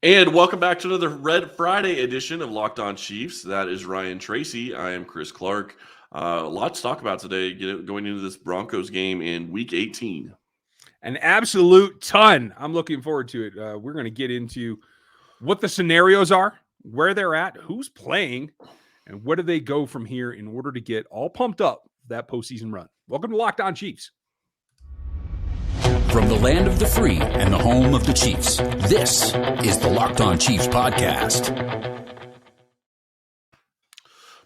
And welcome back to another Red Friday edition of Locked On Chiefs. That is Ryan Tracy. I am Chris Clark. A lot to talk about today going into this Broncos game in Week 18. An absolute ton. I'm looking forward to it. We're going to get into what the scenarios are, where they're at, who's playing, and where do they go from here in order to get all pumped up for that postseason run. Welcome to Locked On Chiefs. From the land of the free and the home of the Chiefs, this is the Locked On Chiefs podcast.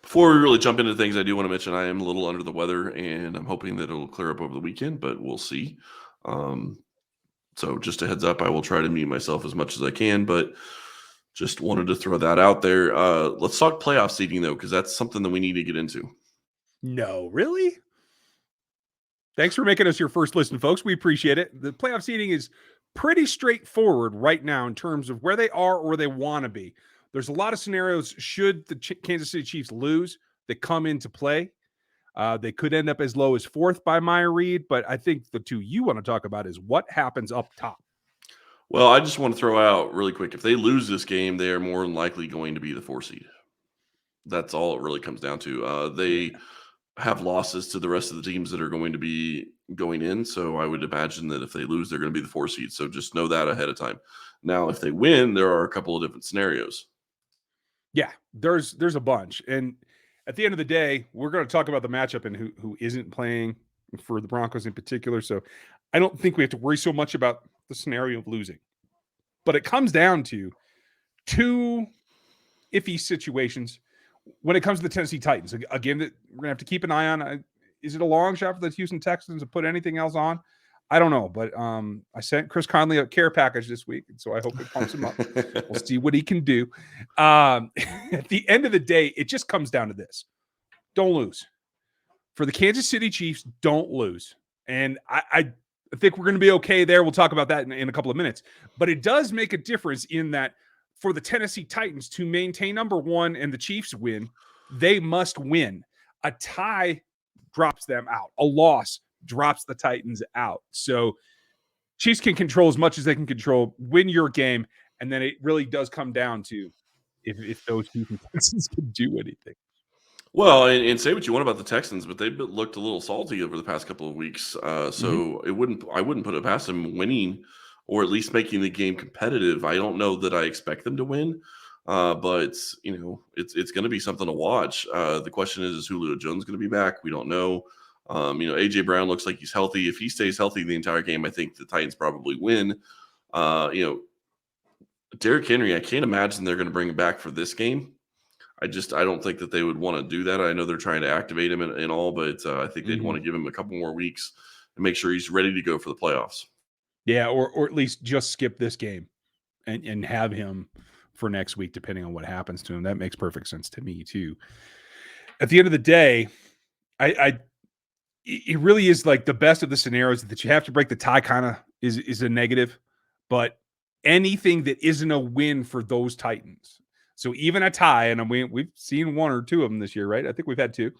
Before we really jump into things, I do want to mention I am a little under the weather, and I'm hoping that it'll clear up over the weekend, but we'll see. So just a heads up, I will try to mute myself as much as I can, but just wanted to throw that out there. Let's talk playoff seeding, though, because that's something that we need to get into. No, really? Thanks for making us your first listen, folks. We appreciate it. The playoff seeding is pretty straightforward right now in terms of where they are or where they want to be. There's a lot of scenarios should the Kansas City Chiefs lose that come into play. They could end up as low as fourth by my read, but I think the two you want to talk about is what happens up top. Well, I just want to throw out really quick, if they lose this game, they are more than likely going to be the 4 seed. That's all it really comes down to. They have losses to the rest of the teams that are going to be going in. So I would imagine that if they lose, they're going to be the 4 seed. So just know that ahead of time. Now, if they win, there are a couple of different scenarios. Yeah, there's a bunch. And at the end of the day, we're going to talk about the matchup and who isn't playing for the Broncos in particular. So I don't think we have to worry so much about the scenario of losing. But it comes down to two iffy situations when it comes to the Tennessee Titans. Again, that we're going to have to keep an eye on. Is it a long shot for the Houston Texans to put anything else on? I don't know, but I sent Chris Conley a care package this week, and so I hope it pumps him up. We'll see what he can do. At the end of the day, it just comes down to this. Don't lose. For the Kansas City Chiefs, don't lose. And I think we're going to be okay there. We'll talk about that in a couple of minutes. But it does make a difference in that for the Tennessee Titans to maintain number one and the Chiefs win, they must win. A tie drops them out. A loss drops the Titans out. So Chiefs can control as much as they can control, win your game, and then it really does come down to if those two Texans can do anything. Well, and say what you want about the Texans, but they've looked a little salty over the past couple of weeks. So I wouldn't put it past them winning or at least making the game competitive. I don't know that I expect them to win, but it's going to be something to watch. The question is Julio Jones going to be back? We don't know. AJ Brown looks like he's healthy. If he stays healthy the entire game, I think the Titans probably win. Derrick Henry, I can't imagine they're going to bring him back for this game. I don't think that they would want to do that. I know they're trying to activate him and all, but I think they'd want to give him a couple more weeks and make sure he's ready to go for the playoffs. Yeah, or at least just skip this game and have him for next week, depending on what happens to him. That makes perfect sense to me too. At the end of the day, it really is like the best of the scenarios that you have to break the tie kind of is a negative, but anything that isn't a win for those Titans. So even a tie, and we've seen one or two of them this year, right? I think we've had two.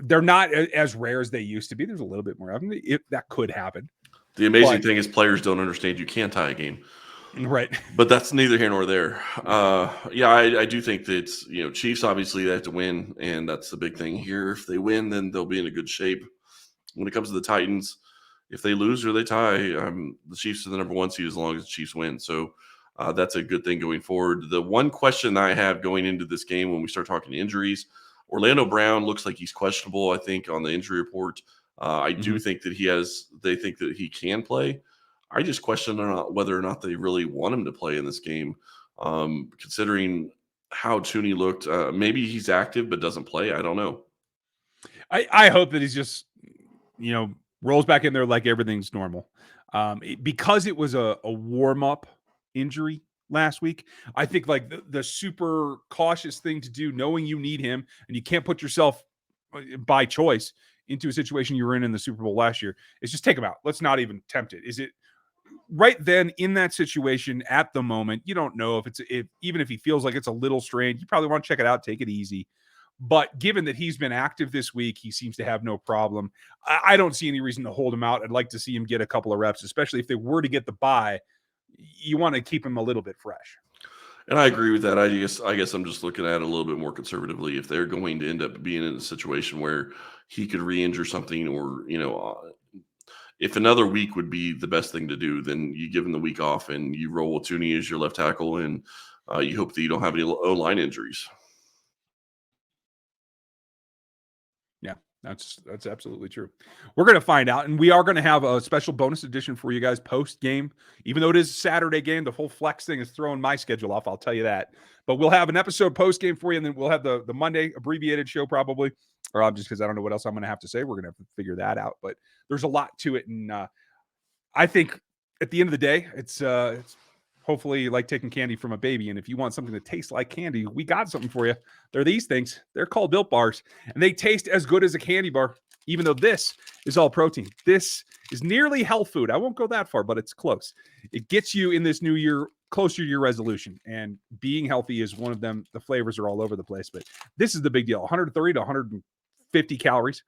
They're not as rare as they used to be. There's a little bit more of them. That could happen. The amazing thing is players don't understand you can't tie a game. Right. But that's neither here nor there. I do think that, Chiefs, obviously, they have to win, and that's the big thing here. If they win, then they'll be in a good shape. When it comes to the Titans, if they lose or they tie, the Chiefs are the number 1 seed as long as the Chiefs win. So that's a good thing going forward. The one question I have going into this game when we start talking injuries, Orlando Brown looks like he's questionable, I think, on the injury report. I do think that they think that he can play. I just question whether or not they really want him to play in this game, considering how Tooney looked. Maybe he's active but doesn't play. I don't know. I hope that he's just, rolls back in there like everything's normal. Because it was a warm-up injury last week, I think like the super cautious thing to do, knowing you need him and you can't put yourself by choice into a situation you were in the Super Bowl last year, is just take him out. Let's not even tempt it. Is it right then in that situation at the moment? You don't know even if he feels like it's a little strained, you probably want to check it out, take it easy. But given that he's been active this week, he seems to have no problem. I don't see any reason to hold him out. I'd like to see him get a couple of reps, especially if they were to get the bye. You want to keep him a little bit fresh. And I agree with that. I guess I'm just looking at it a little bit more conservatively. If they're going to end up being in a situation where he could re-injure something, or if another week would be the best thing to do, then you give him the week off and you roll with Tooney as your left tackle, and you hope that you don't have any O-line injuries. Yeah, that's absolutely true. We're going to find out, and we are going to have a special bonus edition for you guys post game. Even though it is a Saturday game, the whole flex thing is throwing my schedule off. I'll tell you that. But we'll have an episode post game for you, and then we'll have the Monday abbreviated show probably, or just because I don't know what else I'm going to have to say. We're going to have to figure that out. But there's a lot to it, and I think at the end of the day, it's hopefully like taking candy from a baby. And if you want something that tastes like candy, we got something for you. They're these things. They're called Built Bars, and they taste as good as a candy bar, even though this is all protein. This is nearly health food. I won't go that far, but it's close. It gets you in this new year closer to your resolution, and being healthy is one of them. The flavors are all over the place, but this is the big deal. 130 to 150 calories,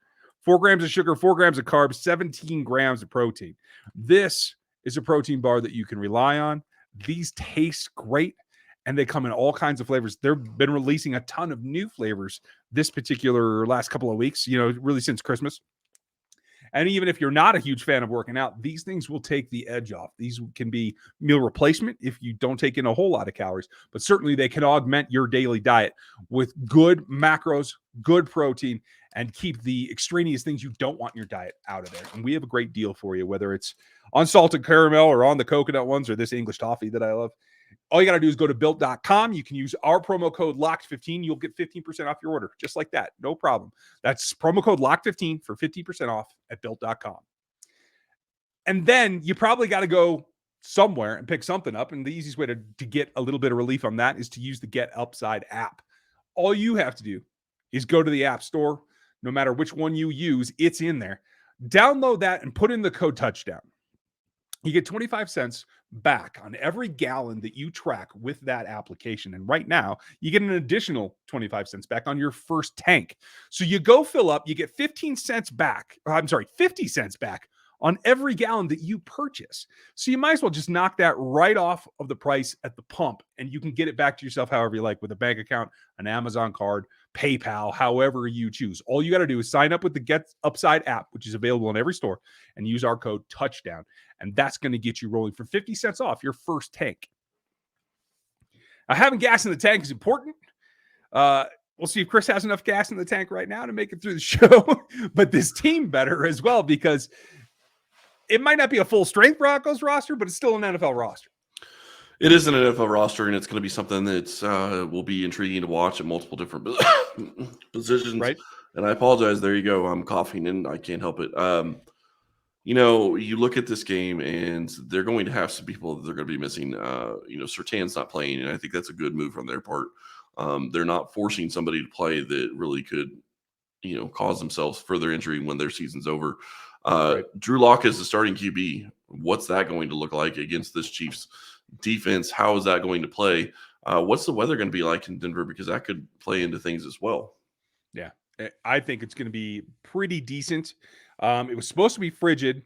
4 grams of sugar, 4 grams of carbs, 17 grams of protein. This is a protein bar that you can rely on. These taste great, and they come in all kinds of flavors. They've been releasing a ton of new flavors this particular last couple of weeks, really since Christmas. And even if you're not a huge fan of working out, these things will take the edge off. These can be meal replacement if you don't take in a whole lot of calories, but certainly they can augment your daily diet with good macros, good protein, and keep the extraneous things you don't want in your diet out of there. And we have a great deal for you, whether it's on salted caramel or on the coconut ones or this English toffee that I love. All you got to do is go to built.com. You can use our promo code LOCKED15. You'll get 15% off your order, just like that. No problem. That's promo code LOCKED15 for 15% off at built.com. And then you probably got to go somewhere and pick something up. And the easiest way to get a little bit of relief on that is to use the Get Upside app. All you have to do is go to the App Store. No matter which one you use, it's in there. Download that and put in the code touchdown. You get 25 cents back on every gallon that you track with that application. And right now, you get an additional 25 cents back on your first tank. So you go fill up, you get 50 cents back on every gallon that you purchase. So you might as well just knock that right off of the price at the pump, and you can get it back to yourself however you like, with a bank account, an Amazon card, PayPal, however you choose. All you got to do is sign up with the Get Upside app, which is available in every store, and use our code touchdown. And that's going to get you rolling for 50 cents off your first tank. Now, having gas in the tank is important. We'll see if Chris has enough gas in the tank right now to make it through the show, but this team better as well, because it might not be a full strength Broncos roster, but it's still an NFL roster. It is an NFL roster, and it's going to be something that will be intriguing to watch at multiple different positions. Right. And I apologize. There you go. I'm coughing, and I can't help it. You look at this game, and they're going to have some people that they're going to be missing. Surtain's not playing, and I think that's a good move on their part. They're not forcing somebody to play that really could, cause themselves further injury when their season's over. Right. Drew Lock is the starting QB. What's that going to look like against this Chiefs defense? How is that going to play? What's the weather going to be like in Denver? Because that could play into things as well. Yeah, I think it's going to be pretty decent. It was supposed to be frigid.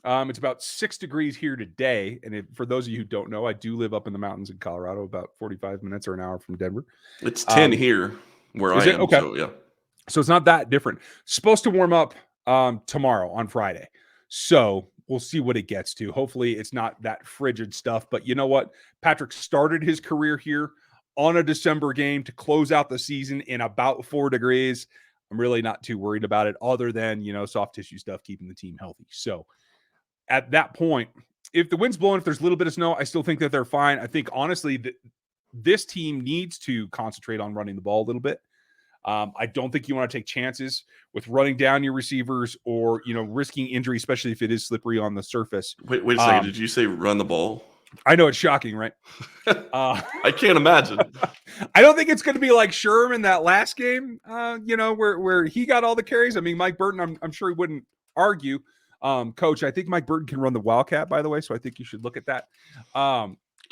It's about 6 degrees here today. And for those of you who don't know, I do live up in the mountains in Colorado, about 45 minutes or an hour from Denver. It's 10 here where I am. Okay. So, yeah. So it's not that different. Supposed to warm up tomorrow on Friday. So we'll see what it gets to. Hopefully it's not that frigid stuff. But you know what? Patrick started his career here on a December game to close out the season in about 4 degrees. I'm really not too worried about it, other than, soft tissue stuff, keeping the team healthy. So at that point, if the wind's blowing, if there's a little bit of snow, I still think that they're fine. I think, honestly, that this team needs to concentrate on running the ball a little bit. I don't think you want to take chances with running down your receivers or, risking injury, especially if it is slippery on the surface. Wait a second. Did you say run the ball? I know it's shocking, right? I can't imagine. I don't think it's going to be like Sherman that last game, where he got all the carries. I mean, Mike Burton, I'm sure he wouldn't argue. Coach, I think Mike Burton can run the Wildcat, by the way, so I think you should look at that.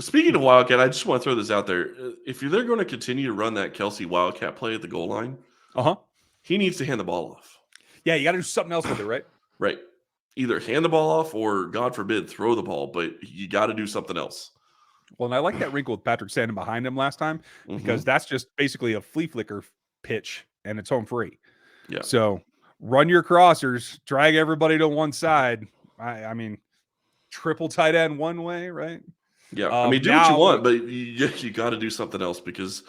Speaking of Wildcat, I just want to throw this out there. If they're going to continue to run that Kelsey Wildcat play at the goal line, he needs to hand the ball off. Yeah, you got to do something else with it, right? Right. Either hand the ball off or, God forbid, throw the ball, but you got to do something else. Well, and I like that wrinkle with Patrick standing behind him last time because that's just basically a flea flicker pitch and it's home free. Yeah. So run your crossers, drag everybody to one side. I mean, triple tight end one way, right? Yeah. I mean, do what you want, but you got to do something else because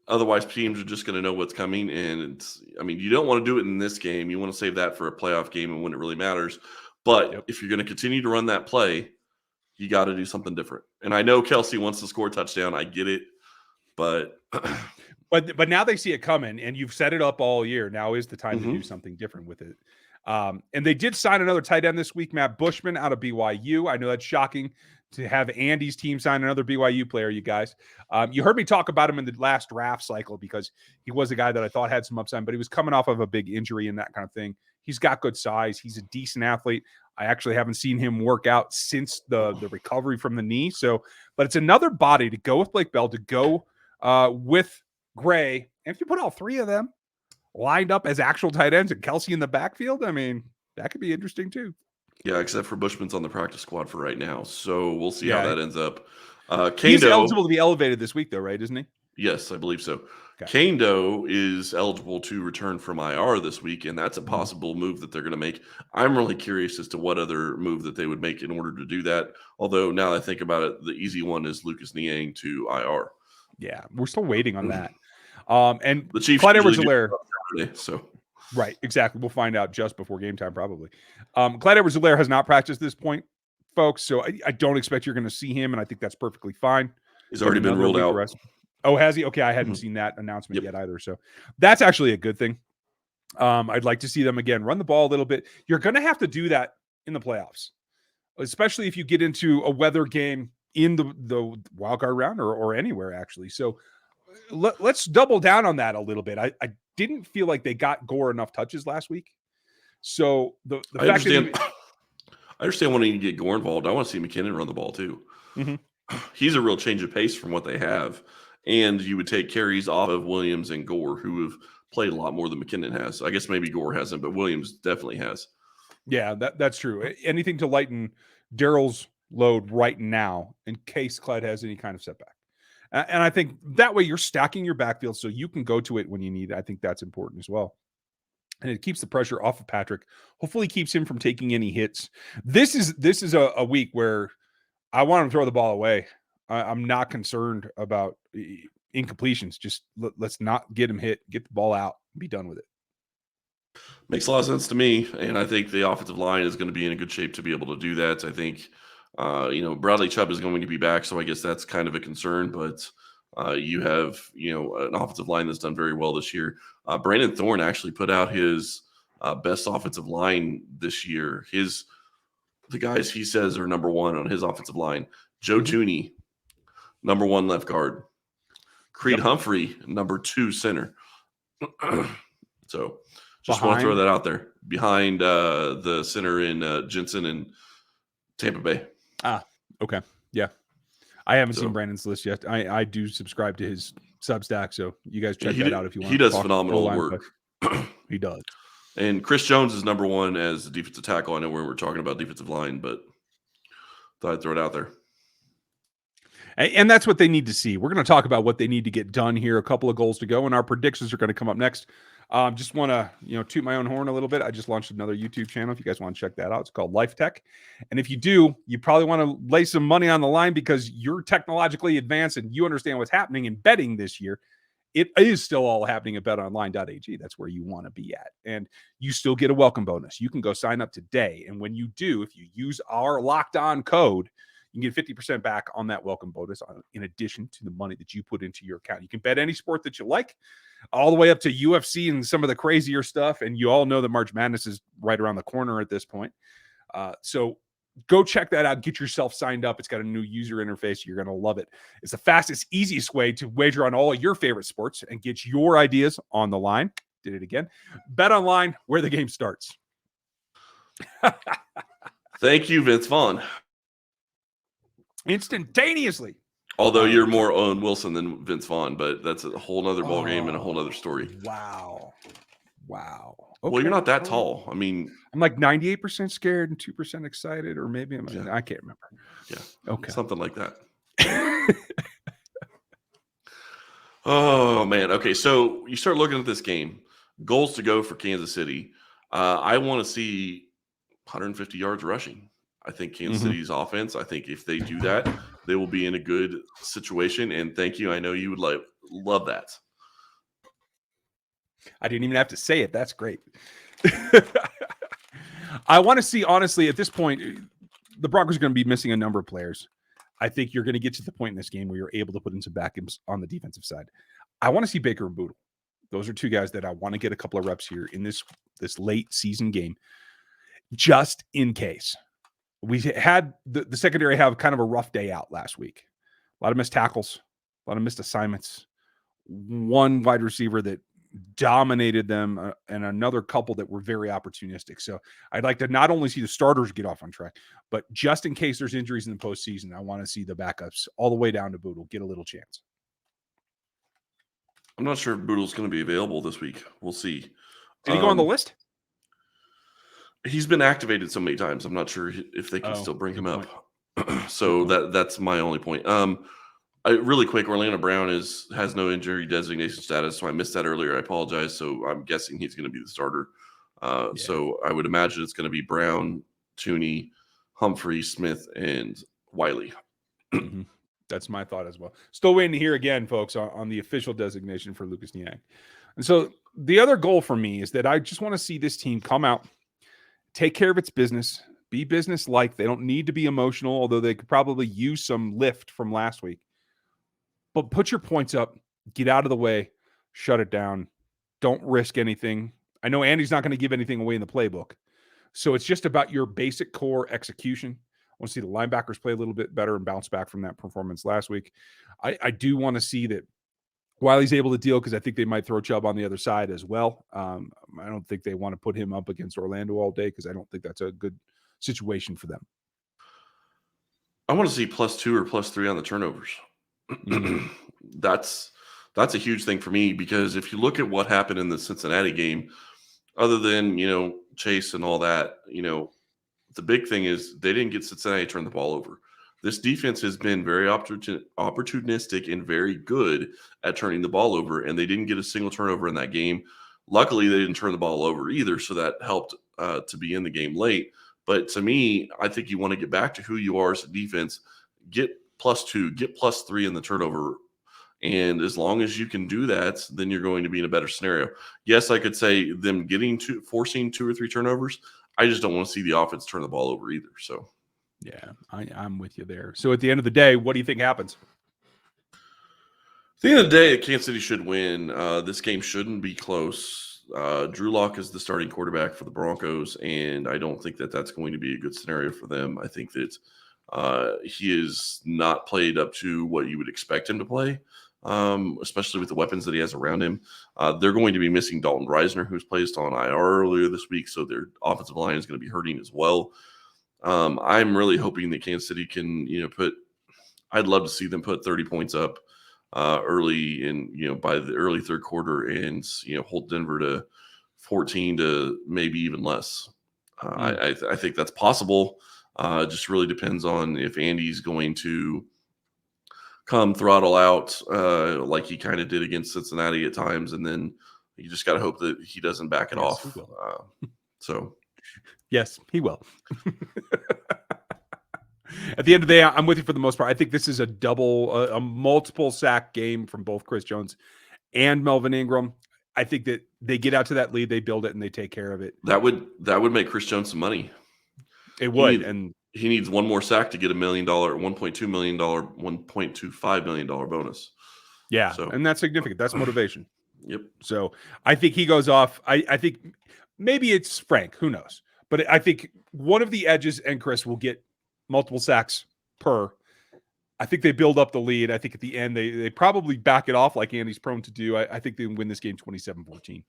otherwise teams are just going to know what's coming. And you don't want to do it in this game. You want to save that for a playoff game and when it really matters. But if you're going to continue to run that play, you got to do something different. And I know Kelsey wants to score a touchdown. I get it. But now they see it coming, and you've set it up all year. Now is the time to do something different with it. And they did sign another tight end this week, Matt Bushman out of BYU. I know that's shocking to have Andy's team sign another BYU player, you guys. You heard me talk about him in the last draft cycle because he was a guy that I thought had some upside, but he was coming off of a big injury and that kind of thing. He's got good size. He's a decent athlete. I actually haven't seen him work out since the recovery from the knee. So, but it's another body to go with Blake Bell, to go with Gray. And if you put all three of them lined up as actual tight ends and Kelsey in the backfield, I mean, that could be interesting too. Yeah, except for Bushman's on the practice squad for right now. So we'll see how that ends up. He's eligible to be elevated this week though, right? Isn't he? Yes, I believe so. Okay. Kane Doe is eligible to return from IR this week, and that's a possible move that they're going to make. I'm really curious as to what other move that they would make in order to do that. Although now that I think about it, the easy one is Lucas Niang to IR. Yeah, we're still waiting on that. And the Chiefs Clyde Edwards-Helaire. So right, exactly. We'll find out just before game time, probably. Clyde Edwards-Helaire has not practiced this point, folks. So I don't expect you're going to see him, and I think that's perfectly fine. He's already been ruled out. Oh, has he? Okay, I hadn't seen that announcement yet either. So that's actually a good thing. I'd like to see them again run the ball a little bit. You're going to have to do that in the playoffs, especially if you get into a weather game in the wild card round or anywhere actually. So let's double down on that a little bit. I didn't feel like they got Gore enough touches last week. So the I fact understand. that I understand wanting to get Gore involved. I want to see McKinnon run the ball too. He's a real change of pace from what they have. And you would take carries off of Williams and Gore, who have played a lot more than McKinnon has. I guess maybe Gore hasn't, but Williams definitely has. Yeah, that's true. Anything to lighten Daryl's load right now in case Clyde has any kind of setback. And I think that way you're stacking your backfield so you can go to it when you need it. I think that's important as well. And it keeps the pressure off of Patrick. Hopefully keeps him from taking any hits. This is a week where I want him to throw the ball away. I'm not concerned about incompletions. Just let's not get him hit, get the ball out, and be done with it. Makes a lot of sense to me. And I think the offensive line is going to be in a good shape to be able to do that. I think, Bradley Chubb is going to be back. So I guess that's kind of a concern, but you have, an offensive line that's done very well this year. Brandon Thorne actually put out his best offensive line this year. The guys he says are number one on his offensive line. Joe Thuney, number one left guard. Creed Humphrey, number 2 center. So just want to throw that out there. Behind the center in Jensen and Tampa Bay. Okay. Yeah. I haven't seen Brandon's list yet. I do subscribe to his Substack, so you guys check that out if you want. He does phenomenal work. He does. And Chris Jones is number 1 as a defensive tackle. I know we're talking about defensive line, but thought I'd throw it out there. And that's what they need to see. We're going to talk about what they need to get done here. A couple of goals to go, and our predictions are going to come up next. Just want to, toot my own horn a little bit. I just launched another YouTube channel. If you guys want to check that out, it's called Life Tech. And if you do, you probably want to lay some money on the line because you're technologically advanced and you understand what's happening in betting this year. It is still all happening at betonline.ag. That's where you want to be at. And you still get a welcome bonus. You can go sign up today. And when you do, if you use our locked on code, you can get 50% back on that welcome bonus in addition to the money that you put into your account. You can bet any sport that you like, all the way up to UFC and some of the crazier stuff. And you all know that March Madness is right around the corner at this point. So go check that out. Get yourself signed up. It's got a new user interface. You're going to love it. It's the fastest, easiest way to wager on all of your favorite sports and get your ideas on the line. Did it again. Bet online, where the game starts. Thank you, Vince Vaughn. Instantaneously. Although you're more Owen Wilson than Vince Vaughn, but that's a whole nother ball game and a whole other story. Wow. Okay. Well, you're not that tall. I mean, I'm like 98% scared and 2% excited, or maybe I can't remember. Yeah. Okay. Something like that. Oh man. Okay, so you start looking at this game. Goals to go for Kansas City. I want to see 150 yards rushing. I think Kansas Mhm. City's offense. I think if they do that, they will be in a good situation. And thank you. I know you would love that. I didn't even have to say it. That's great. I want to see, honestly, at this point, the Broncos are going to be missing a number of players. I think you're going to get to the point in this game where you're able to put in some backups on the defensive side. I want to see Baker and Boodle. Those are two guys that I want to get a couple of reps here in this late season game, just in case. We had the secondary have kind of a rough day out last week. A lot of missed tackles, a lot of missed assignments. One wide receiver that dominated them, and another couple that were very opportunistic. So I'd like to not only see the starters get off on track, but just in case there's injuries in the postseason, I want to see the backups all the way down to Boodle get a little chance. I'm not sure if Boodle's going to be available this week. We'll see. Did he go on the list? He's been activated so many times. I'm not sure if they can still bring him up. So that's my only point. Really quick, Orlando Brown has no injury designation status, so I missed that earlier. I apologize. So I'm guessing he's going to be the starter. So I would imagine it's going to be Brown, Tooney, Humphrey, Smith, and Wiley. Mm-hmm. That's my thought as well. Still waiting to hear again, folks, on the official designation for Lucas Niang. And so the other goal for me is that I just want to see this team come out, take care of its business, be business-like. They don't need to be emotional, although they could probably use some lift from last week. But put your points up, get out of the way, shut it down. Don't risk anything. I know Andy's not going to give anything away in the playbook. So it's just about your basic core execution. I want to see the linebackers play a little bit better and bounce back from that performance last week. I do want to see that Wiley's able to deal, because I think they might throw Chubb on the other side as well. I don't think they want to put him up against Orlando all day, because I don't think that's a good situation for them. I want to see +2 or +3 on the turnovers. That's a huge thing for me, because if you look at what happened in the Cincinnati game, other than, Chase and all that, the big thing is they didn't get Cincinnati to turn the ball over. This defense has been very opportunistic and very good at turning the ball over, and they didn't get a single turnover in that game. Luckily, they didn't turn the ball over either, so that helped to be in the game late. But to me, I think you want to get back to who you are as a defense. Get +2, get +3 in the turnover. And as long as you can do that, then you're going to be in a better scenario. Yes, I could say them forcing 2 or 3 turnovers. I just don't want to see the offense turn the ball over either. So, yeah, I'm with you there. So at the end of the day, what do you think happens? At the end of the day, Kansas City should win. This game shouldn't be close. Drew Lock is the starting quarterback for the Broncos, and I don't think that that's going to be a good scenario for them. I think that he is not played up to what you would expect him to play, especially with the weapons that he has around him. They're going to be missing Dalton Reisner, who's placed on IR earlier this week, so their offensive line is going to be hurting as well. I'm really hoping that Kansas City can, I'd love to see them put 30 points up early in, by the early third quarter, and, hold Denver to 14 to maybe even less. I think that's possible. It just really depends on if Andy's going to come throttle out like he kind of did against Cincinnati at times, and then you just got to hope that he doesn't back it off. So, yes, he will. At the end of the day, I'm with you for the most part. I think this is a multiple sack game from both Chris Jones and Melvin Ingram. I think that they get out to that lead, they build it, and they take care of it. That would make Chris Jones some money. It would, and he needs one more sack to get $1 million, $1.2 million, $1.25 million bonus. Yeah, so, and that's significant. That's motivation. Yep. So I think he goes off. I think maybe it's Frank. Who knows? But I think one of the edges and Chris will get multiple sacks per. I think they build up the lead. I think at the end they probably back it off like Andy's prone to do. I think they win this game 27-14.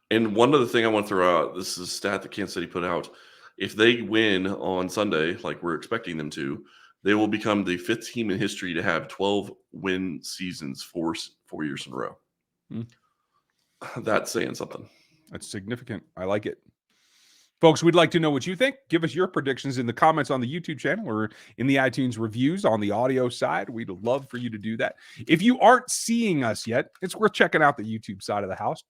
And one other thing I want to throw out, this is a stat that Kansas City put out. If they win on Sunday, like we're expecting them to, they will become the 5th team in history to have 12 win seasons 4 years in a row. That's saying something. That's significant. I like it. Folks, we'd like to know what you think. Give us your predictions in the comments on the YouTube channel or in the iTunes reviews on the audio side. We'd love for you to do that. If you aren't seeing us yet, it's worth checking out the YouTube side of the house.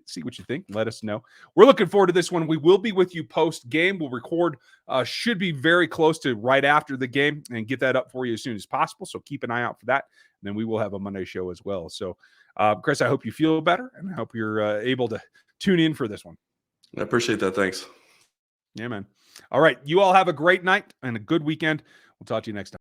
See what you think. Let us know. We're looking forward to this one. We will be with you post game. We'll record, should be very close to right after the game, and get that up for you as soon as possible. So keep an eye out for that. And then we will have a Monday show as well. So, Chris, I hope you feel better, and I hope you're able to tune in for this one. I appreciate that. Thanks. Yeah, man. All right. You all have a great night and a good weekend. We'll talk to you next time.